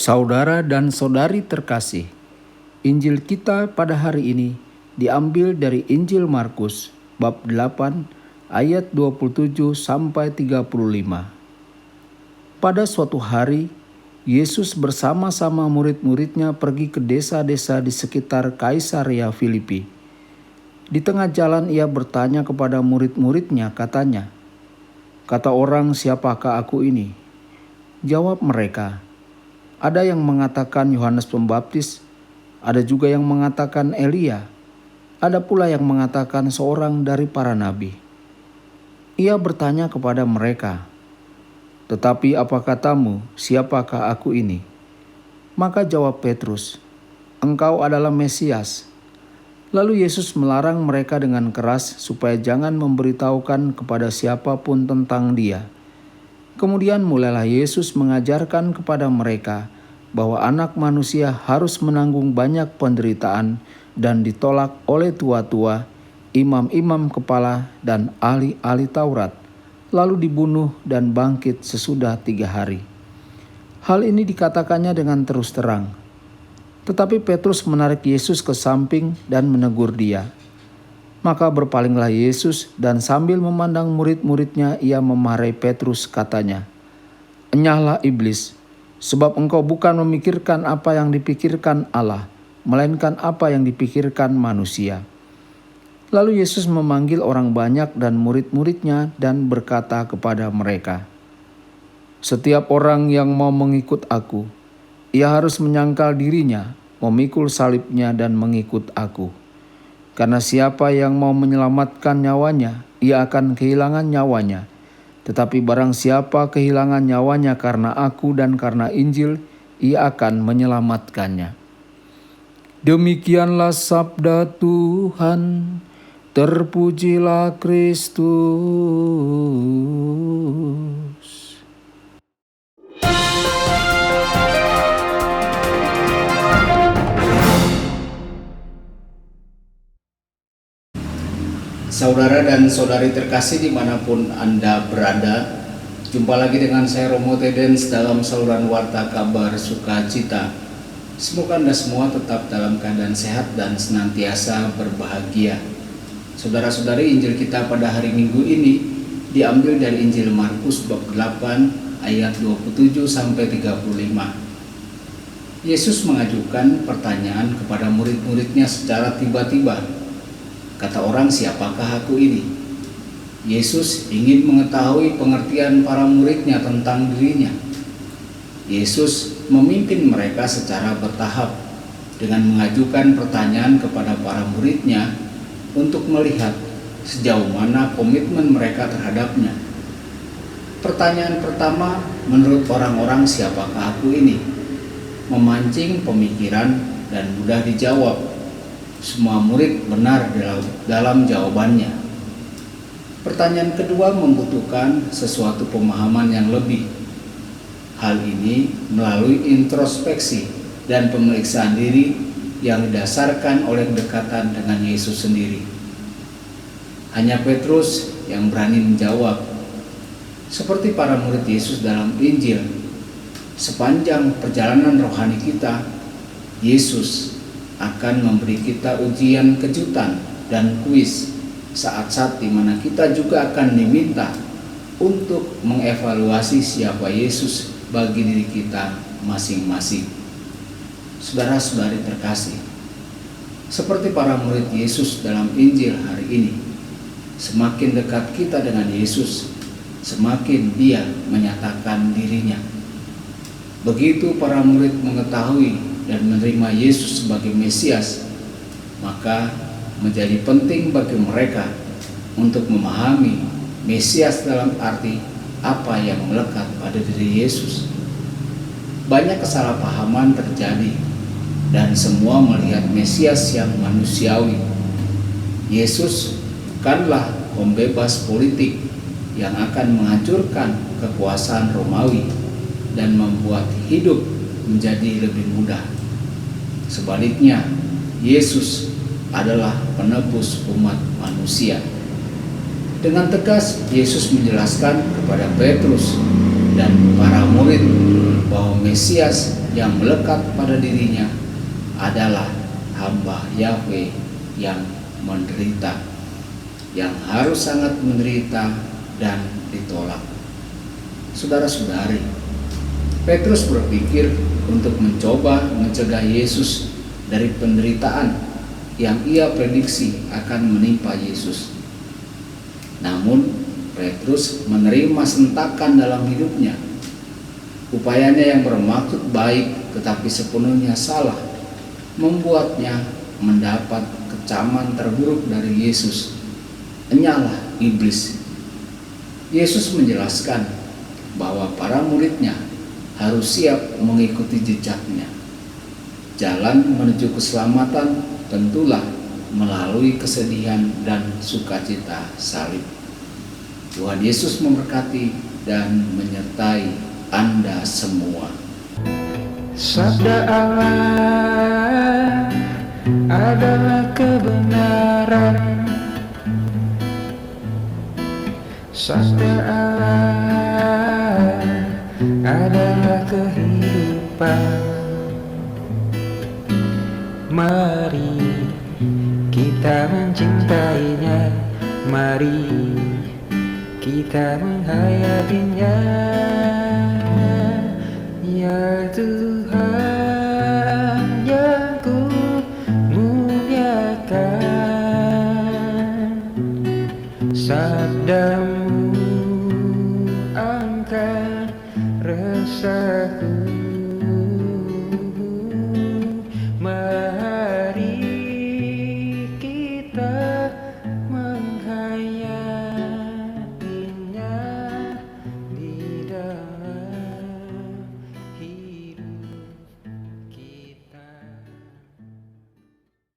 Saudara dan saudari terkasih, Injil kita pada hari ini diambil dari Injil Markus bab 8 ayat 27 sampai 35. Pada suatu hari, Yesus bersama-sama murid-muridnya pergi ke desa-desa di sekitar Kaisarea Filipi. Di tengah jalan ia bertanya kepada murid-muridnya, katanya, "Kata orang, siapakah aku ini?" Jawab mereka, "Ada yang mengatakan Yohanes Pembaptis, ada juga yang mengatakan Elia, ada pula yang mengatakan seorang dari para nabi." Ia bertanya kepada mereka, "Tetapi apa katamu, siapakah aku ini?" Maka jawab Petrus, "Engkau adalah Mesias." Lalu Yesus melarang mereka dengan keras supaya jangan memberitahukan kepada siapapun tentang Dia. Kemudian mulailah Yesus mengajarkan kepada mereka bahwa Anak Manusia harus menanggung banyak penderitaan dan ditolak oleh tua-tua, imam-imam kepala, dan ahli-ahli Taurat, lalu dibunuh dan bangkit sesudah 3 hari. Hal ini dikatakannya dengan terus terang. Tetapi Petrus menarik Yesus ke samping dan menegur dia. Maka berpalinglah Yesus dan sambil memandang murid-muridnya ia memarahi Petrus, katanya, "Enyahlah iblis, sebab engkau bukan memikirkan apa yang dipikirkan Allah, melainkan apa yang dipikirkan manusia." Lalu Yesus memanggil orang banyak dan murid-muridnya dan berkata kepada mereka, "Setiap orang yang mau mengikut aku, ia harus menyangkal dirinya, memikul salibnya dan mengikut aku. Karena siapa yang mau menyelamatkan nyawanya, ia akan kehilangan nyawanya. Tetapi barang siapa kehilangan nyawanya karena aku dan karena Injil, ia akan menyelamatkannya." Demikianlah sabda Tuhan. Terpujilah Kristus. Saudara dan saudari terkasih dimanapun Anda berada, jumpa lagi dengan saya Romo Tedens dalam saluran Warta Kabar Sukacita. Semoga Anda semua tetap dalam keadaan sehat dan senantiasa berbahagia. Saudara-saudari, Injil kita pada hari Minggu ini diambil dari Injil Markus bab 8 ayat 27 sampai 35. Yesus mengajukan pertanyaan kepada murid-muridnya secara tiba-tiba. Kata orang, siapakah aku ini? Yesus ingin mengetahui pengertian para muridnya tentang dirinya. Yesus memimpin mereka secara bertahap dengan mengajukan pertanyaan kepada para muridnya untuk melihat sejauh mana komitmen mereka terhadapnya. Pertanyaan pertama, menurut orang-orang, siapakah aku ini? Memancing pemikiran dan mudah dijawab. Semua murid benar dalam jawabannya. Pertanyaan kedua membutuhkan sesuatu pemahaman yang lebih. Hal ini melalui introspeksi dan pemeriksaan diri yang didasarkan oleh kedekatan dengan Yesus sendiri. Hanya Petrus yang berani menjawab. Seperti para murid Yesus dalam Injil, sepanjang perjalanan rohani kita, Yesus akan memberi kita ujian kejutan dan kuis saat-saat di mana kita juga akan diminta untuk mengevaluasi siapa Yesus bagi diri kita masing-masing. Saudara-saudari terkasih, seperti para murid Yesus dalam Injil hari ini, semakin dekat kita dengan Yesus, semakin Dia menyatakan dirinya. Begitu para murid mengetahui dan menerima Yesus sebagai Mesias, maka menjadi penting bagi mereka untuk memahami Mesias dalam arti apa yang melekat pada diri Yesus. Banyak kesalahpahaman terjadi dan semua melihat Mesias yang manusiawi. Yesus bukanlah pembebas politik yang akan menghancurkan kekuasaan Romawi dan membuat hidup menjadi lebih mudah. Sebaliknya, Yesus adalah penebus umat manusia. Dengan tegas, Yesus menjelaskan kepada Petrus dan para murid bahwa Mesias yang melekat pada dirinya adalah hamba Yahweh yang menderita, yang harus sangat menderita dan ditolak. Saudara-saudari, Petrus berpikir untuk mencoba mencegah Yesus dari penderitaan yang ia prediksi akan menimpa Yesus. Namun, Petrus menerima sentakan dalam hidupnya. Upayanya yang bermaksud baik tetapi sepenuhnya salah membuatnya mendapat kecaman terburuk dari Yesus. Enyalah iblis. Yesus menjelaskan bahwa para muridnya harus siap mengikuti jejaknya. Jalan menuju keselamatan tentulah melalui kesedihan dan sukacita salib. Tuhan Yesus memberkati dan menyertai Anda semua. Sabda Allah adalah kebenaran. Sabda Allah adalah kehidupan. Mari kita mencintainya, mari kita menghayatinya, ya Tuhan.